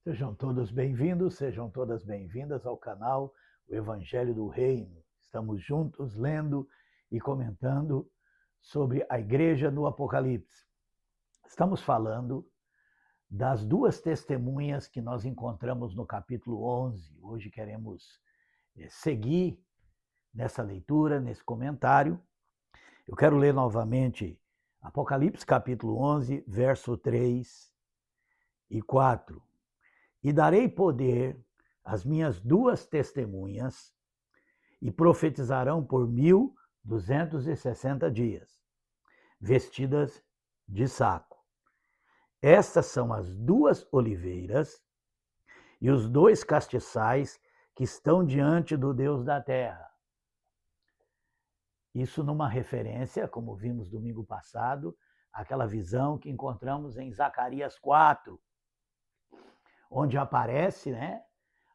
Sejam todos bem-vindos, sejam todas bem-vindas ao canal O Evangelho do Reino. Estamos juntos lendo e comentando sobre a igreja no Apocalipse. Estamos falando das duas testemunhas que nós encontramos no capítulo 11. Hoje queremos seguir nessa leitura, nesse comentário. Eu quero ler novamente Apocalipse capítulo 11, verso 3 e 4. E darei poder às minhas duas testemunhas, e profetizarão por 1260 dias, vestidas de saco. Estas são as duas oliveiras e os dois castiçais que estão diante do Deus da terra. Isso numa referência, como vimos domingo passado, àquela visão que encontramos em Zacarias 4, onde aparece,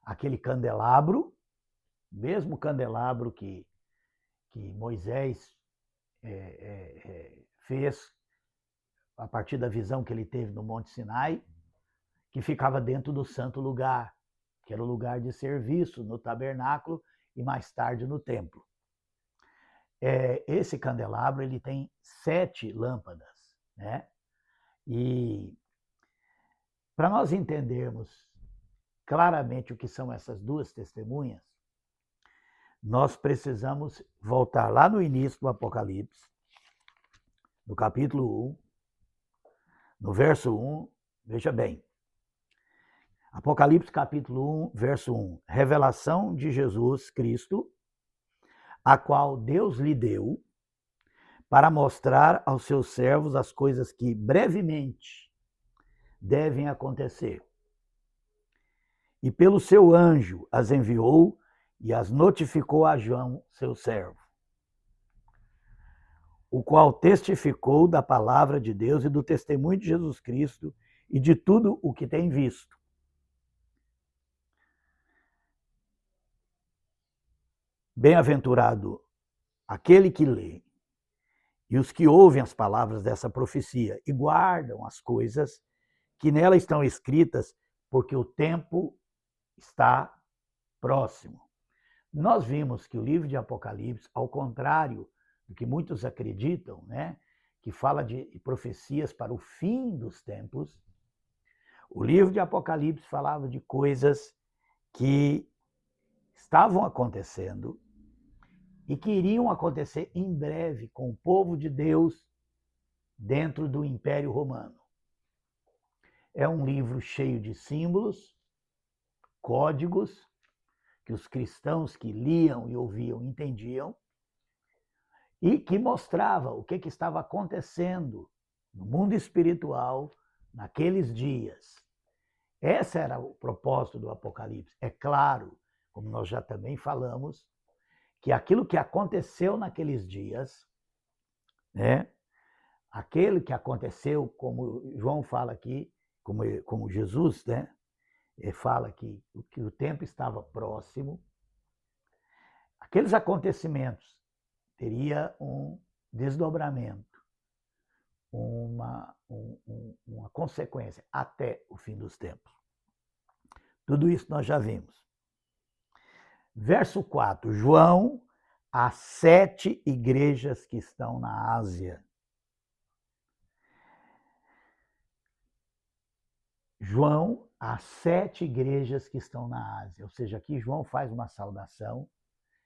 aquele candelabro, mesmo candelabro que Moisés fez a partir da visão que ele teve no Monte Sinai, que ficava dentro do santo lugar, que era o lugar de serviço no tabernáculo e mais tarde no templo. Esse candelabro ele tem 7 lâmpadas, E para nós entendermos claramente o que são essas duas testemunhas, nós precisamos voltar lá no início do Apocalipse, no capítulo 1, no verso 1, veja bem. Apocalipse capítulo 1, verso 1. Revelação de Jesus Cristo, a qual Deus lhe deu para mostrar aos seus servos as coisas que brevemente devem acontecer. E pelo seu anjo as enviou e as notificou a João, seu servo, o qual testificou da palavra de Deus e do testemunho de Jesus Cristo e de tudo o que tem visto. Bem-aventurado aquele que lê e os que ouvem as palavras dessa profecia e guardam as coisas que nela estão escritas, porque o tempo está próximo. Nós vimos que o livro de Apocalipse, ao contrário do que muitos acreditam, que fala de profecias para o fim dos tempos, o livro de Apocalipse falava de coisas que estavam acontecendo e que iriam acontecer em breve com o povo de Deus dentro do Império Romano. É um livro cheio de símbolos, códigos, que os cristãos que liam e ouviam entendiam, e que mostrava o que estava acontecendo no mundo espiritual naqueles dias. Esse era o propósito do Apocalipse. É claro, como nós já também falamos, que aquilo que aconteceu naqueles dias, aquele que aconteceu, como João fala aqui, como Jesus, fala que o tempo estava próximo, aqueles acontecimentos teria um desdobramento, uma consequência até o fim dos tempos. Tudo isso nós já vimos. Verso 4, João, às 7 igrejas que estão na Ásia. João, às 7 igrejas que estão na Ásia. Ou seja, aqui João faz uma saudação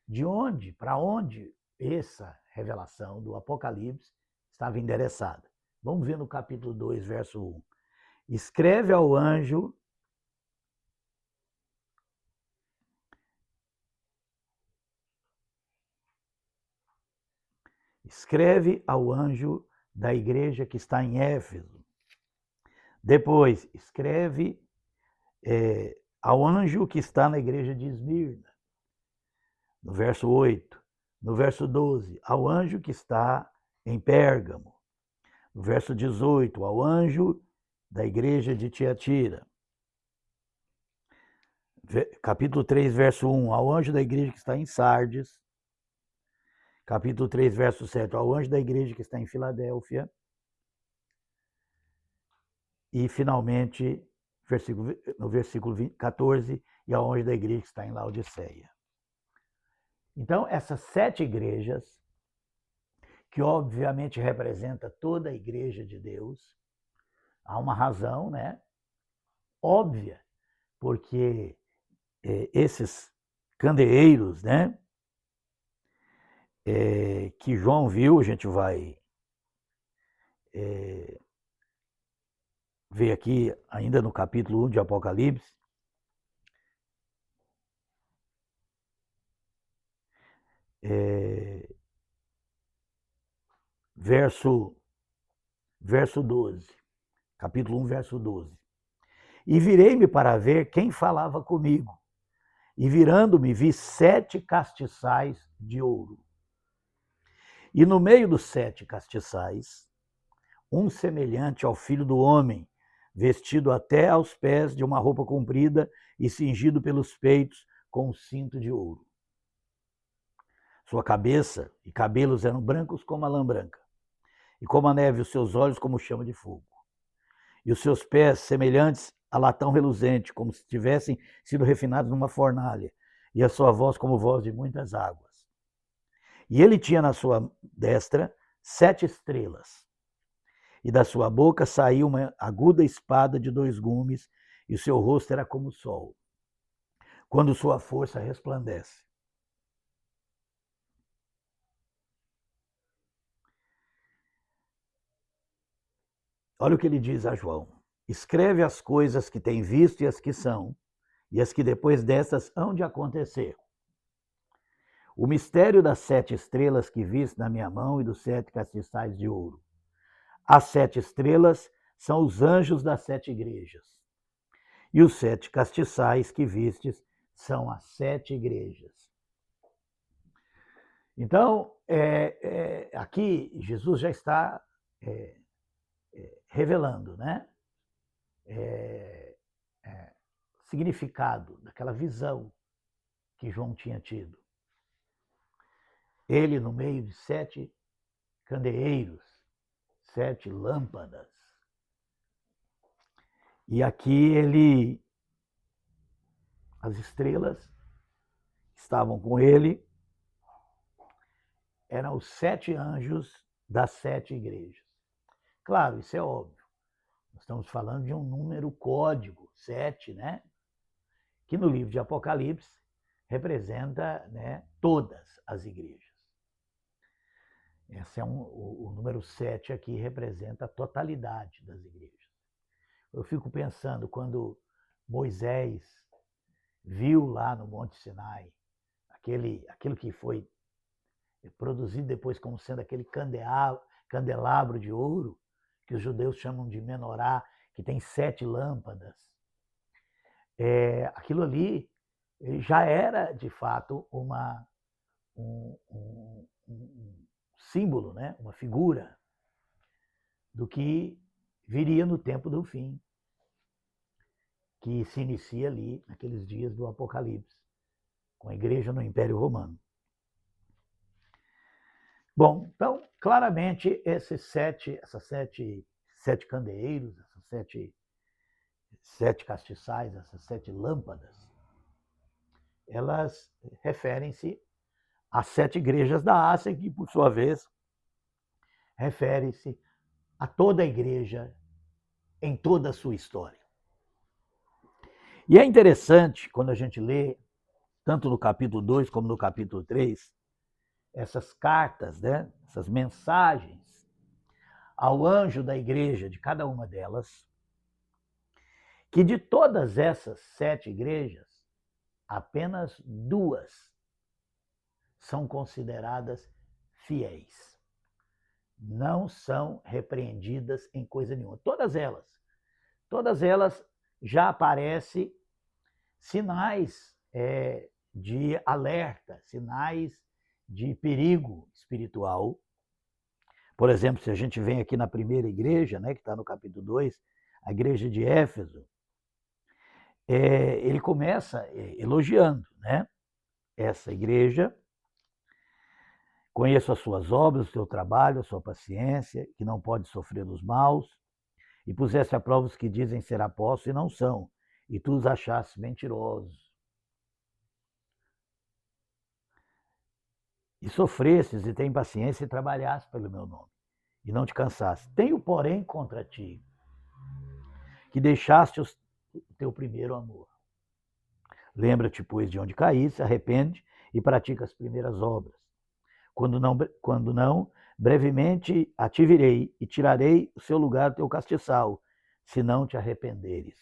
de onde, para onde essa revelação do Apocalipse estava endereçada. Vamos ver no capítulo 2, verso 1. Escreve ao anjo da igreja que está em Éfeso. Depois, escreve ao anjo que está na igreja de Esmirna, no verso 8. No verso 12, ao anjo que está em Pérgamo. No verso 18, ao anjo da igreja de Tiatira. Capítulo 3, verso 1, ao anjo da igreja que está em Sardes. Capítulo 3, verso 7, ao anjo da igreja que está em Filadélfia. E, finalmente, no versículo 14, e aonde da igreja que está em Laodiceia. Então, essas 7 igrejas, que obviamente representa toda a igreja de Deus, há uma razão, né? Óbvia, porque esses candeeiros, né? Que João viu, a gente vai ver aqui ainda no capítulo 1 de Apocalipse, verso 12, capítulo 1, verso 12. E virei-me para ver quem falava comigo. E virando-me, vi 7 castiçais de ouro. E no meio dos 7 castiçais, um semelhante ao Filho do Homem, vestido até aos pés de uma roupa comprida e cingido pelos peitos com um cinto de ouro. Sua cabeça e cabelos eram brancos como a lã branca, e como a neve, os seus olhos como chama de fogo. E os seus pés semelhantes a latão reluzente, como se tivessem sido refinados numa fornalha, e a sua voz como voz de muitas águas. E ele tinha na sua destra 7 estrelas, e da sua boca saiu uma aguda espada de 2 gumes, e o seu rosto era como o sol, quando sua força resplandece. Olha o que ele diz a João: escreve as coisas que tem visto e as que são, e as que depois destas hão de acontecer. O mistério das 7 estrelas que viste na minha mão e dos 7 castiçais de ouro. As 7 estrelas são os anjos das 7 igrejas. E os 7 castiçais que vistes são as 7 igrejas. Então, aqui Jesus já está revelando, né? Significado daquela visão que João tinha tido. Ele no meio de 7 candeeiros, 7 lâmpadas. E aqui as estrelas estavam com ele, eram os 7 anjos das 7 igrejas. Claro, isso é óbvio. Nós estamos falando de um número código, 7, né? Que no livro de Apocalipse representa, né, todas as igrejas. Esse o número 7 aqui representa a totalidade das igrejas. Eu fico pensando, quando Moisés viu lá no Monte Sinai aquilo que foi produzido depois como sendo aquele candelabro de ouro, que os judeus chamam de menorá, que tem 7 lâmpadas. Aquilo ali já era, de fato, um símbolo, né? Uma figura do que viria no tempo do fim, que se inicia ali naqueles dias do Apocalipse, com a igreja no Império Romano. Bom, então, claramente, esses 7 candeeiros, essas 7 castiçais, essas 7 lâmpadas, elas referem-se às 7 igrejas da Ásia, que, por sua vez, refere-se a toda a igreja em toda a sua história. E é interessante, quando a gente lê, tanto no capítulo 2 como no capítulo 3, essas cartas, né, essas mensagens ao anjo da igreja de cada uma delas, que de todas essas 7 igrejas, apenas 2 são consideradas fiéis. Não são repreendidas em coisa nenhuma. Todas elas já aparecem sinais de alerta, sinais de perigo espiritual. Por exemplo, se a gente vem aqui na primeira igreja, né, que está no capítulo 2, a igreja de Éfeso, ele começa elogiando, né, essa igreja. Conheço as suas obras, o seu trabalho, a sua paciência, que não pode sofrer os maus, e pusesse à prova os que dizem ser apóstolos e não são, e tu os achastes mentirosos. E sofresses e tem paciência e trabalhaste pelo meu nome, e não te cansaste. Tenho, porém, contra ti, que deixaste o teu primeiro amor. Lembra-te, pois, de onde caíste, arrepende e pratica as primeiras obras. Quando não, brevemente a te virei e tirarei o seu lugar do teu castiçal, se não te arrependeres.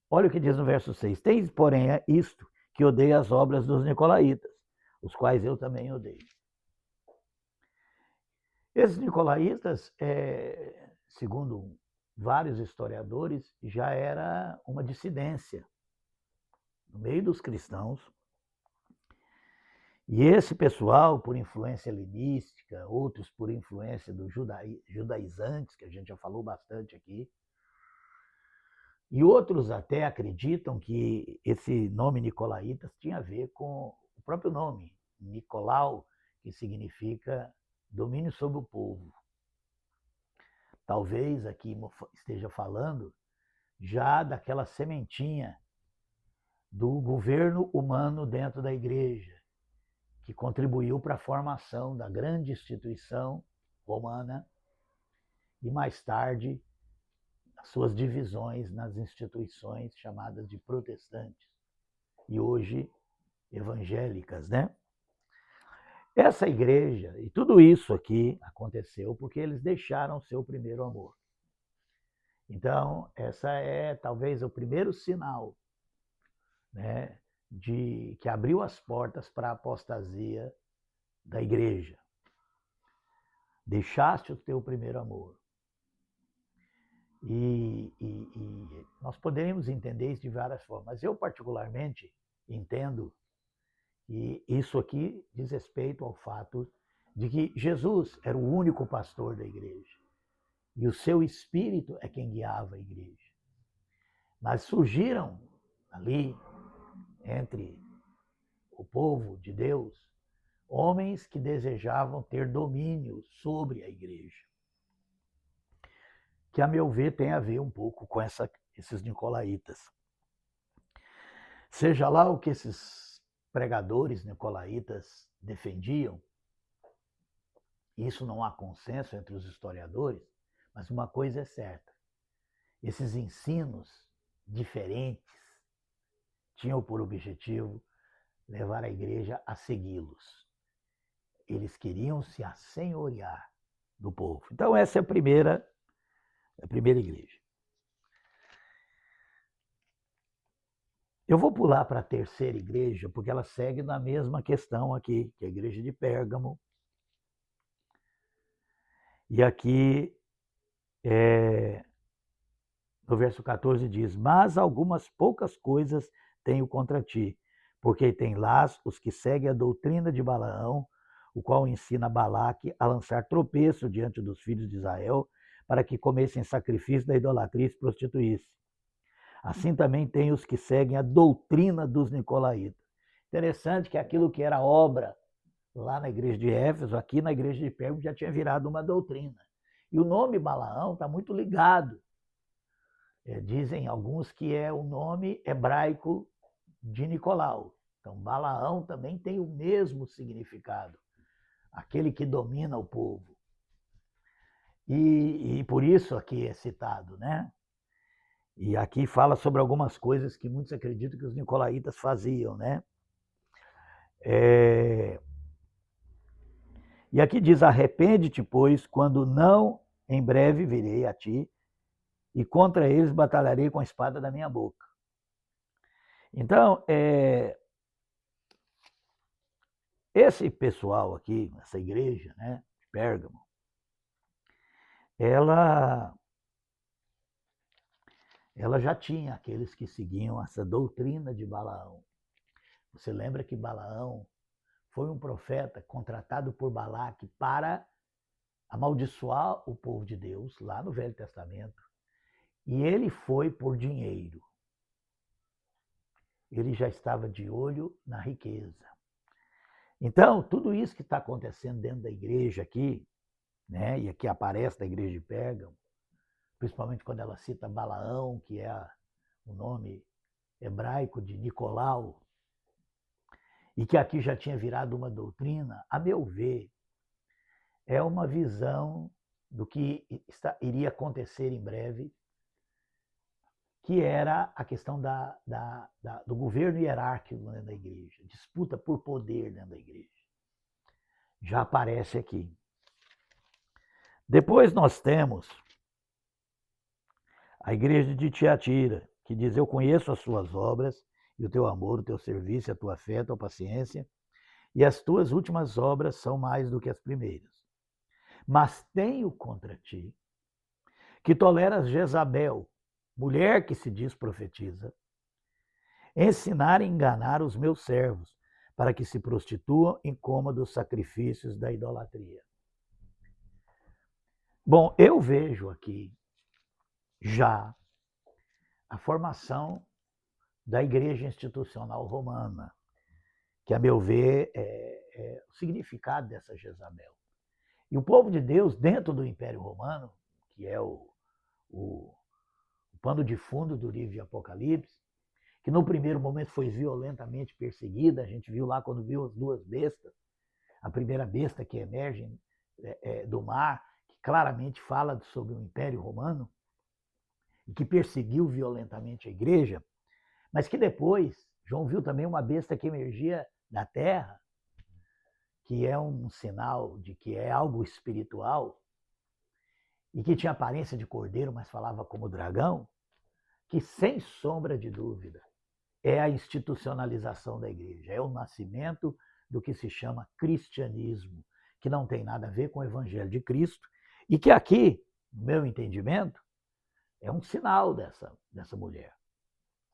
Olha o que diz no verso 6. Tens, porém, isto, que odeia as obras dos nicolaítas, os quais eu também odeio. Esses nicolaítas, segundo vários historiadores, já era uma dissidência no meio dos cristãos. E esse pessoal, por influência helenística, outros por influência dos judaizantes, que a gente já falou bastante aqui, e outros até acreditam que esse nome Nicolaítas tinha a ver com o próprio nome, Nicolau, que significa domínio sobre o povo. Talvez aqui esteja falando já daquela sementinha do governo humano dentro da igreja, que contribuiu para a formação da grande instituição romana e, mais tarde, as suas divisões nas instituições chamadas de protestantes e hoje evangélicas, né? Essa igreja e tudo isso aqui aconteceu porque eles deixaram o seu primeiro amor. Então, essa é talvez o primeiro sinal, né, que abriu as portas para a apostasia da igreja. Deixaste o teu primeiro amor. E nós poderíamos entender isso de várias formas, mas eu particularmente entendo que isso aqui diz respeito ao fato de que Jesus era o único pastor da igreja e o seu espírito é quem guiava a igreja. Mas surgiram ali, entre o povo de Deus, homens que desejavam ter domínio sobre a igreja, que, a meu ver, tem a ver um pouco com esses nicolaítas. Seja lá o que esses pregadores nicolaítas defendiam, isso não há consenso entre os historiadores, mas uma coisa é certa: esses ensinos diferentes tinham por objetivo levar a igreja a segui-los. Eles queriam se assenhorear do povo. Então, essa é a primeira igreja. Eu vou pular para a terceira igreja, porque ela segue na mesma questão aqui, que é a igreja de Pérgamo. E aqui, no verso 14 diz: mas algumas poucas coisas tenho contra ti, porque tem lá os que seguem a doutrina de Balaão, o qual ensina Balaque a lançar tropeço diante dos filhos de Israel, para que comessem sacrifício da idolatria e se prostituíssem. Assim também tem os que seguem a doutrina dos nicolaítas. Interessante que aquilo que era obra lá na igreja de Éfeso, aqui na igreja de Pérgamo, já tinha virado uma doutrina. E o nome Balaão está muito ligado. Dizem alguns que é o nome hebraico de Nicolau. Então, Balaão também tem o mesmo significado, aquele que domina o povo. E por isso aqui é citado, né? E aqui fala sobre algumas coisas que muitos acreditam que os nicolaítas faziam, né? E aqui diz: arrepende-te, pois, quando não, em breve virei a ti, e contra eles batalharei com a espada da minha boca. Então, esse pessoal aqui, essa igreja, né, de Pérgamo, ela já tinha aqueles que seguiam essa doutrina de Balaão. Você lembra que Balaão foi um profeta contratado por Balaque para amaldiçoar o povo de Deus, lá no Velho Testamento, e ele foi por dinheiro. Ele já estava de olho na riqueza. Então, tudo isso que está acontecendo dentro da igreja aqui né? E aqui aparece da igreja de Pérgamo, principalmente quando ela cita Balaão, que é o nome hebraico de Nicolau, e que aqui já tinha virado uma doutrina, a meu ver, é uma visão do que iria acontecer em breve, que era a questão do governo hierárquico dentro da igreja, disputa por poder dentro da igreja. Já aparece aqui. Depois nós temos a igreja de Tiatira, que diz: eu conheço as suas obras, e o teu amor, o teu serviço, a tua fé, a tua paciência, e as tuas últimas obras são mais do que as primeiras. Mas tenho contra ti que toleras Jezabel, mulher que se diz profetiza, ensinar e enganar os meus servos, para que se prostituam em coma dos sacrifícios da idolatria. Bom, eu vejo aqui já a formação da igreja institucional romana, que, a meu ver, é o significado dessa Jezabel. E o povo de Deus, dentro do Império Romano, que é o pano de fundo do livro de Apocalipse, que no primeiro momento foi violentamente perseguida, a gente viu lá quando viu as duas bestas, a primeira besta que emerge do mar, que claramente fala sobre o Império Romano, e que perseguiu violentamente a igreja, mas que depois, João viu também uma besta que emergia da terra, que é um sinal de que é algo espiritual, e que tinha aparência de cordeiro, mas falava como dragão, que sem sombra de dúvida é a institucionalização da igreja, é o nascimento do que se chama cristianismo, que não tem nada a ver com o evangelho de Cristo, e que aqui, no meu entendimento, é um sinal dessa mulher.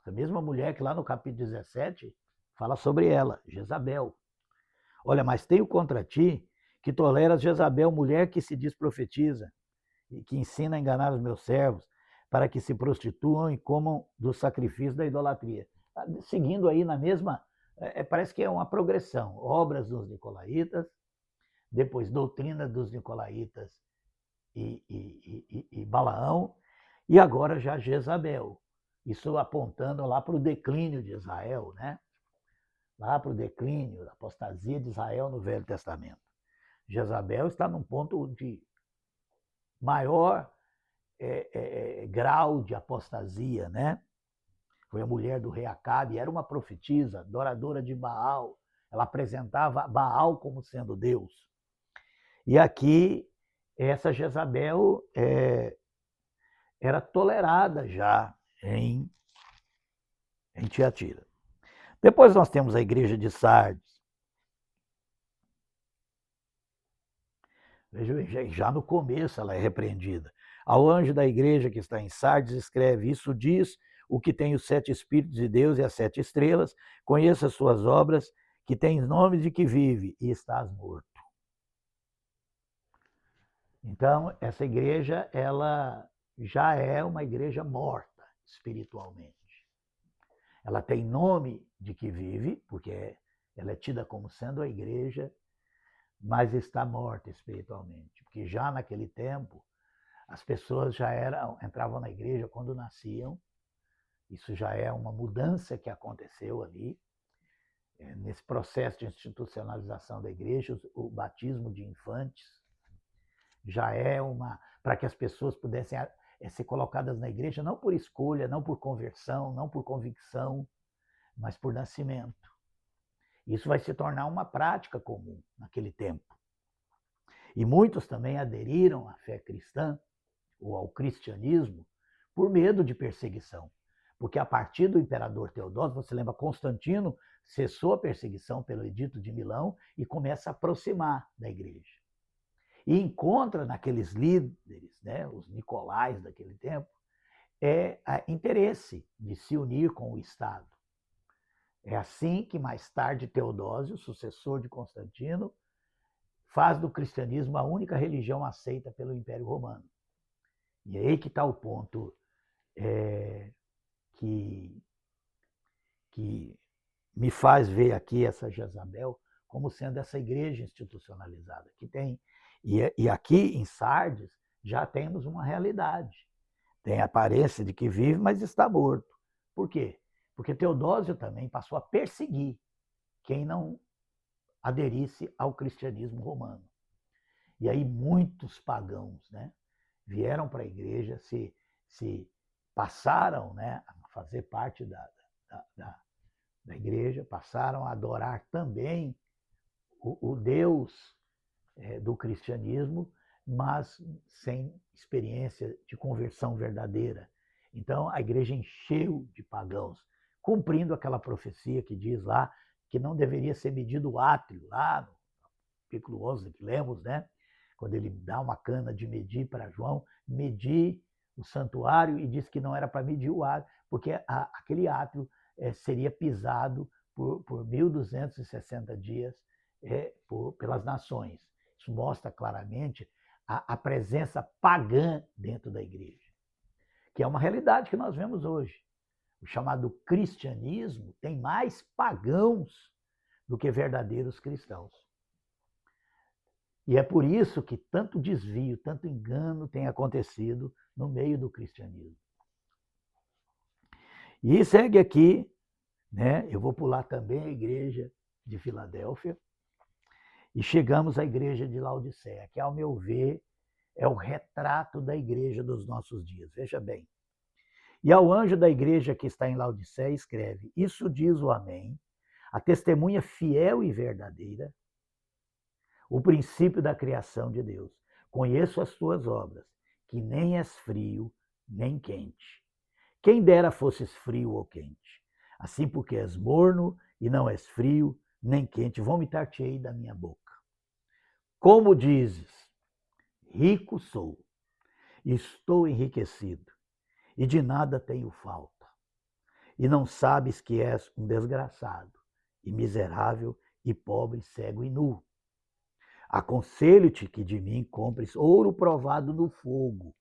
Essa mesma mulher que lá no capítulo 17 fala sobre ela, Jezabel. Olha, mas tenho contra ti que toleras Jezabel, mulher que se diz profetiza, e que ensina a enganar os meus servos, para que se prostituam e comam do sacrifício da idolatria. Seguindo aí na mesma, parece que é uma progressão. Obras dos nicolaítas, depois doutrina dos nicolaítas e Balaão, e agora já Jezabel. Isso apontando lá para o declínio de Israel, né? Lá para o declínio, a apostasia de Israel no Velho Testamento. Jezabel está num ponto de maior grau de apostasia, né? Foi a mulher do rei Acabe, era uma profetisa, adoradora de Baal. Ela apresentava Baal como sendo Deus. E aqui, essa Jezabel era tolerada já em Tiatira. Depois nós temos a igreja de Sardes. Veja, já no começo ela é repreendida. Ao anjo da igreja que está em Sardes escreve: isso diz o que tem os 7 Espíritos de Deus e as 7 estrelas, conheça as suas obras, que tens nome de que vive e estás morto. Então, essa igreja, ela já é uma igreja morta espiritualmente. Ela tem nome de que vive, porque ela é tida como sendo a igreja, mas está morta espiritualmente. Porque já naquele tempo, as pessoas já entravam na igreja quando nasciam. Isso já é uma mudança que aconteceu ali. Nesse processo de institucionalização da igreja, o batismo de infantes já é para que as pessoas pudessem ser colocadas na igreja não por escolha, não por conversão, não por convicção, mas por nascimento. Isso vai se tornar uma prática comum naquele tempo. E muitos também aderiram à fé cristã ou ao cristianismo por medo de perseguição. Porque a partir do imperador Teodósio, você lembra, Constantino cessou a perseguição pelo Edito de Milão e começa a aproximar da igreja. E encontra naqueles líderes, né, os Nicolais daquele tempo, interesse de se unir com o Estado. É assim que mais tarde Teodósio, sucessor de Constantino, faz do cristianismo a única religião aceita pelo Império Romano. E é aí que está o ponto que me faz ver aqui essa Jezabel como sendo essa igreja institucionalizada, que tem E aqui em Sardes já temos uma realidade. Tem a aparência de que vive, mas está morto. Por quê? Porque Teodósio também passou a perseguir quem não aderisse ao cristianismo romano. E aí muitos pagãos, né, vieram para a igreja, se passaram, né, a fazer parte da igreja, passaram a adorar também o Deus do cristianismo, mas sem experiência de conversão verdadeira. Então, a igreja encheu de pagãos, cumprindo aquela profecia que diz lá que não deveria ser medido o átrio, lá no capítulo 11 que lemos, né? Quando ele dá uma cana de medir para João, medir o santuário e diz que não era para medir o átrio, porque aquele átrio seria pisado por 1.260 dias pelas nações. Isso mostra claramente a presença pagã dentro da igreja, que é uma realidade que nós vemos hoje. O chamado cristianismo tem mais pagãos do que verdadeiros cristãos. E é por isso que tanto desvio, tanto engano tem acontecido no meio do cristianismo. E segue aqui, né? Eu vou pular também a igreja de Filadélfia, e chegamos à igreja de Laodiceia, que, ao meu ver, é o retrato da igreja dos nossos dias. Veja bem. E ao anjo da igreja que está em Laodiceia escreve: Isso diz o Amém, a testemunha fiel e verdadeira, o princípio da criação de Deus. Conheço as tuas obras, que nem és frio, nem quente. Quem dera fosses frio ou quente. Assim, porque és morno e não és frio, nem quente, vomitar-te-ei da minha boca. Como dizes, rico sou, estou enriquecido, e de nada tenho falta. E não sabes que és um desgraçado, e miserável, e pobre, cego e nu. Aconselho-te que de mim compres ouro provado no fogo,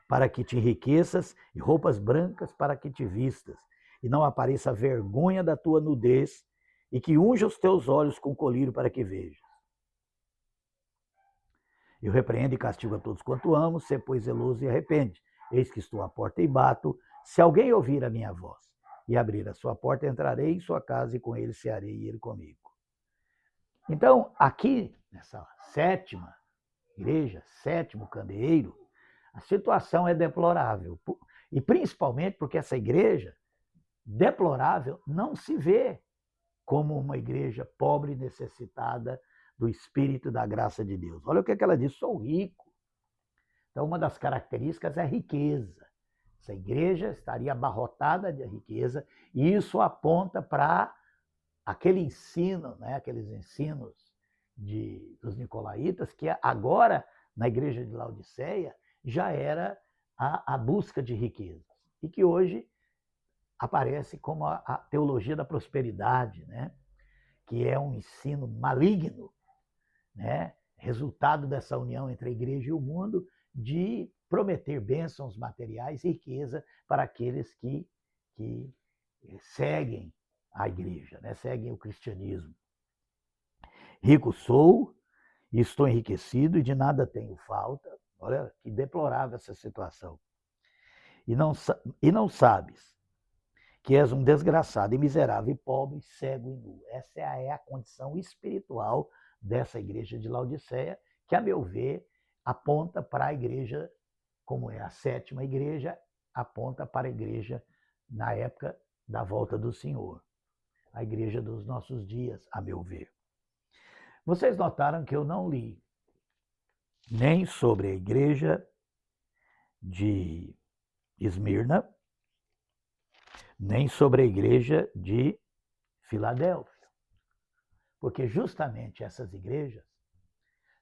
para que te enriqueças, e roupas brancas para que te vistas, e não apareça a vergonha da tua nudez, e que unja os teus olhos com colírio para que vejas. Eu repreendo e castigo a todos quanto amo, sê, pois, zeloso e arrepende. Eis que estou à porta e bato. Se alguém ouvir a minha voz e abrir a sua porta, entrarei em sua casa e com ele cearei e ele comigo. Então, aqui, nessa sétima igreja, sétimo candeeiro, a situação é deplorável. E principalmente porque essa igreja deplorável não se vê como uma igreja pobre e necessitada do Espírito e da graça de Deus. Olha o que ela diz: sou rico. Então, uma das características é a riqueza. Essa igreja estaria abarrotada de riqueza, e isso aponta para aquele ensino, né, aqueles ensinos dos nicolaítas, que agora, na igreja de Laodiceia, já era a busca de riquezas, e que hoje aparece como a teologia da prosperidade, né, que é um ensino maligno, né, resultado dessa união entre a igreja e o mundo, de prometer bênçãos materiais e riqueza para aqueles que seguem a igreja, né, seguem o cristianismo. Rico sou, e estou enriquecido, e de nada tenho falta. Olha que deplorável essa situação. E não sabes que és um desgraçado e miserável, e pobre, cego e nu. Essa é a condição espiritual dessa igreja de Laodiceia, que, a meu ver, aponta para a igreja, como é a sétima igreja, aponta para a igreja na época da volta do Senhor. A igreja dos nossos dias, a meu ver. Vocês notaram que eu não li nem sobre a igreja de Esmirna, nem sobre a igreja de Filadélfia. Porque justamente essas igrejas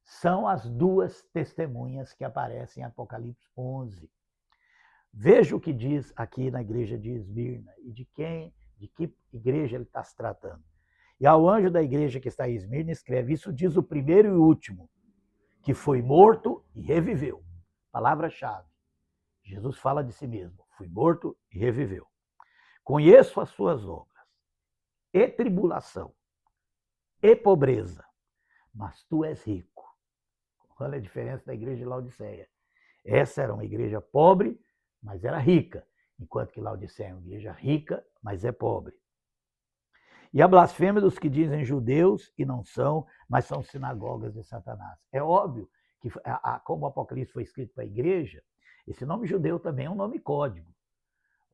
são as duas testemunhas que aparecem em Apocalipse 11. Veja o que diz aqui na igreja de Esmirna e de que igreja ele está se tratando. E ao anjo da igreja que está em Esmirna escreve: Isso diz o primeiro e o último, que foi morto e reviveu. Palavra-chave. Jesus fala de si mesmo: fui morto e reviveu. Conheço as suas obras, e tribulação, e pobreza, mas tu és rico. Olha a diferença da igreja de Laodiceia. Essa era uma igreja pobre, mas era rica, enquanto que Laodiceia é uma igreja rica, mas é pobre. E a blasfêmia dos que dizem judeus e não são, mas são sinagogas de Satanás. É óbvio que, como o Apocalipse foi escrito para a igreja, esse nome judeu também é um nome código.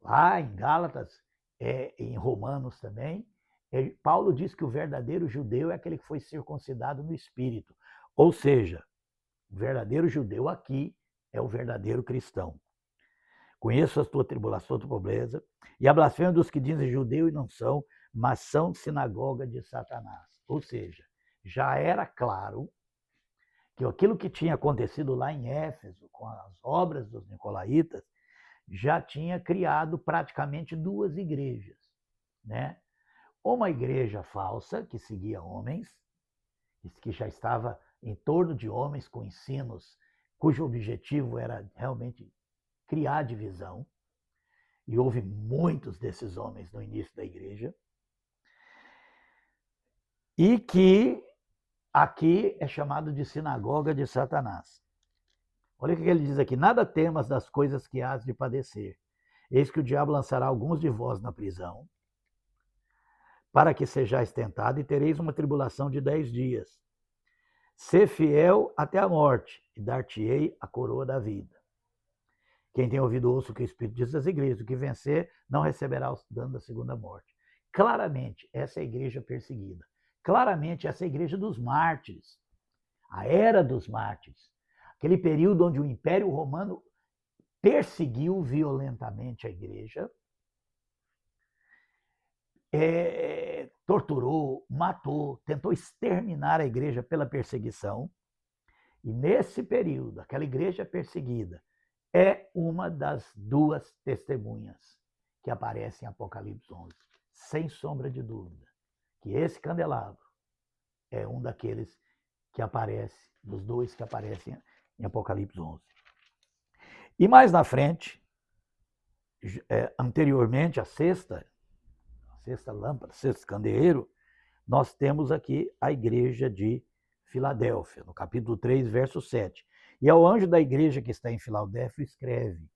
Lá em Gálatas, em Romanos também, Paulo diz que o verdadeiro judeu é aquele que foi circuncidado no espírito. Ou seja, o verdadeiro judeu aqui é o verdadeiro cristão. Conheço as tuas tribulações, tua pobreza, e a blasfêmia dos que dizem judeu e não são, mas são sinagoga de Satanás. Ou seja, já era claro que aquilo que tinha acontecido lá em Éfeso, com as obras dos nicolaítas, já tinha criado praticamente duas igrejas, né? Uma igreja falsa, que seguia homens, que já estava em torno de homens com ensinos, cujo objetivo era realmente criar divisão, e houve muitos desses homens no início da igreja, e que aqui é chamado de sinagoga de Satanás. Olha o que ele diz aqui: nada temas das coisas que hás de padecer. Eis que o diabo lançará alguns de vós na prisão, para que sejais tentado, e tereis uma tribulação de 10 dias. Sê fiel até a morte, e dar-te-ei a coroa da vida. Quem tem ouvido, ouça o que o Espírito diz às igrejas: o que vencer não receberá o dano da segunda morte. Claramente, essa é a igreja perseguida. Claramente, essa é a igreja dos mártires. A era dos mártires. Aquele período onde o Império Romano perseguiu violentamente a igreja, torturou, matou, tentou exterminar a igreja pela perseguição. E nesse período, aquela igreja perseguida é uma das duas testemunhas que aparecem em Apocalipse 11. Sem sombra de dúvida, que esse candelabro é um daqueles que aparece, dos dois que aparecem em Apocalipse 11. E mais na frente, anteriormente, a sexta lâmpada, sexto candeeiro, nós temos aqui a igreja de Filadélfia, no capítulo 3, verso 7. E ao anjo da igreja que está em Filadélfia escreve: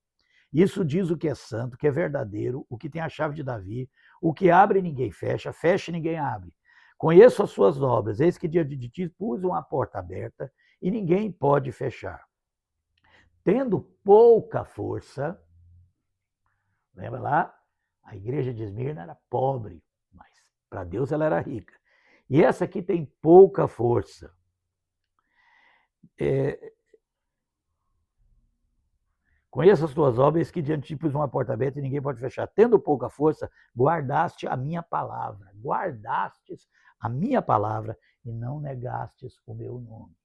isso diz o que é santo, que é verdadeiro, o que tem a chave de Davi, o que abre e ninguém fecha, fecha e ninguém abre. Conheço as suas obras, eis que diante de ti pus uma porta aberta e ninguém pode fechar. Tendo pouca força, lembra lá? A igreja de Esmirna era pobre, mas para Deus ela era rica. E essa aqui tem pouca força. Conheça as tuas obras, que diante de ti pus uma porta aberta e ninguém pode fechar. Tendo pouca força, guardaste a minha palavra. Guardastes a minha palavra e não negastes o meu nome.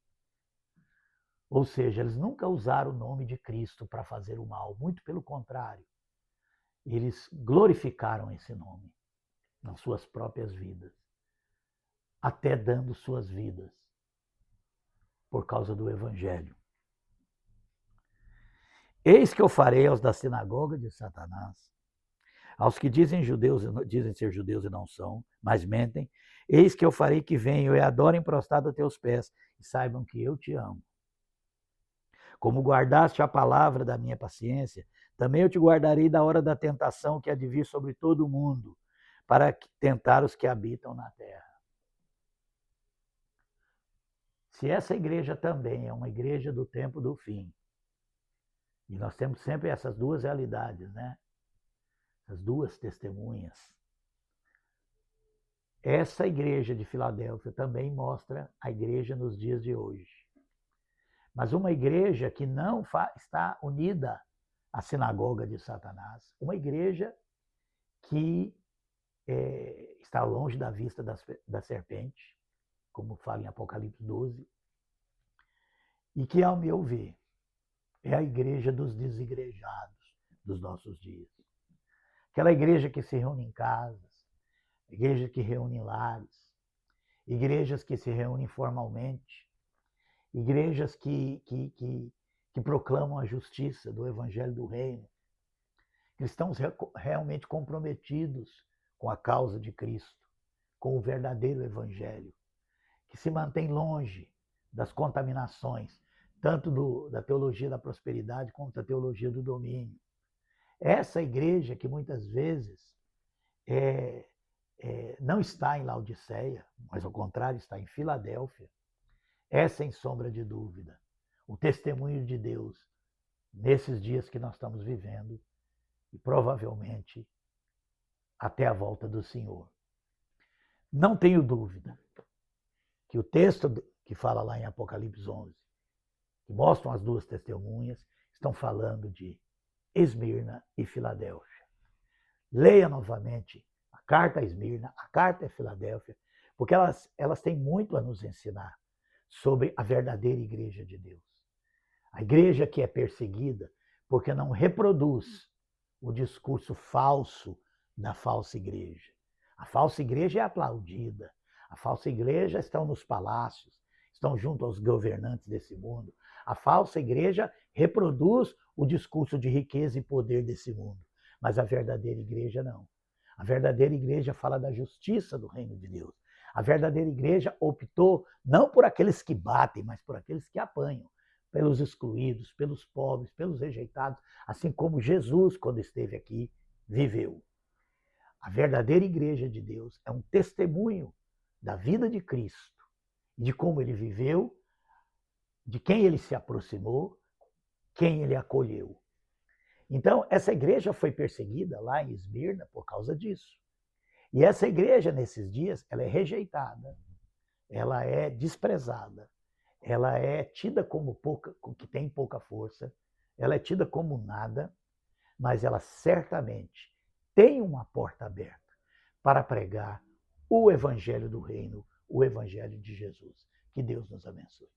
Ou seja, eles nunca usaram o nome de Cristo para fazer o mal. Muito pelo contrário. Eles glorificaram esse nome nas suas próprias vidas. Até dando suas vidas por causa do Evangelho. Eis que eu farei aos da sinagoga de Satanás, aos que dizem ser judeus e não são, mas mentem, eis que eu farei que venham e adorem prostrado a teus pés e saibam que eu te amo. Como guardaste a palavra da minha paciência, também eu te guardarei da hora da tentação que há de vir sobre todo o mundo, para tentar os que habitam na terra. Se essa igreja também é uma igreja do tempo do fim, e nós temos sempre essas duas realidades, né? As duas testemunhas. Essa igreja de Filadélfia também mostra a igreja nos dias de hoje. Mas uma igreja que não está unida à sinagoga de Satanás, uma igreja que está longe da vista da serpente, como fala em Apocalipse 12, e que, ao meu ver, é a igreja dos desigrejados dos nossos dias. Aquela igreja que se reúne em casas, igreja que reúne em lares, igrejas que se reúnem formalmente, igrejas que proclamam a justiça do Evangelho do Reino, cristãos realmente comprometidos com a causa de Cristo, com o verdadeiro Evangelho, que se mantém longe das contaminações, tanto da teologia da prosperidade como da teologia do domínio. Essa igreja que muitas vezes não está em Laodiceia, mas ao contrário está em Filadélfia, é sem sombra de dúvida o testemunho de Deus nesses dias que nós estamos vivendo e provavelmente até a volta do Senhor. Não tenho dúvida que o texto que fala lá em Apocalipse 11, que mostram as duas testemunhas, estão falando de Esmirna e Filadélfia. Leia novamente a carta a Esmirna, a carta a Filadélfia, porque elas têm muito a nos ensinar sobre a verdadeira igreja de Deus. A igreja que é perseguida porque não reproduz o discurso falso da falsa igreja. A falsa igreja é aplaudida. A falsa igreja está nos palácios, estão junto aos governantes desse mundo. A falsa igreja reproduz o discurso de riqueza e poder desse mundo. Mas a verdadeira igreja não. A verdadeira igreja fala da justiça do reino de Deus. A verdadeira igreja optou não por aqueles que batem, mas por aqueles que apanham, pelos excluídos, pelos pobres, pelos rejeitados, assim como Jesus, quando esteve aqui, viveu. A verdadeira igreja de Deus é um testemunho da vida de Cristo, de como ele viveu, de quem ele se aproximou, quem ele acolheu. Então, essa igreja foi perseguida lá em Esmirna por causa disso. E essa igreja, nesses dias, ela é rejeitada, ela é desprezada, ela é tida como que tem pouca força, ela é tida como nada, mas ela certamente tem uma porta aberta para pregar o evangelho do reino, o evangelho de Jesus. Que Deus nos abençoe.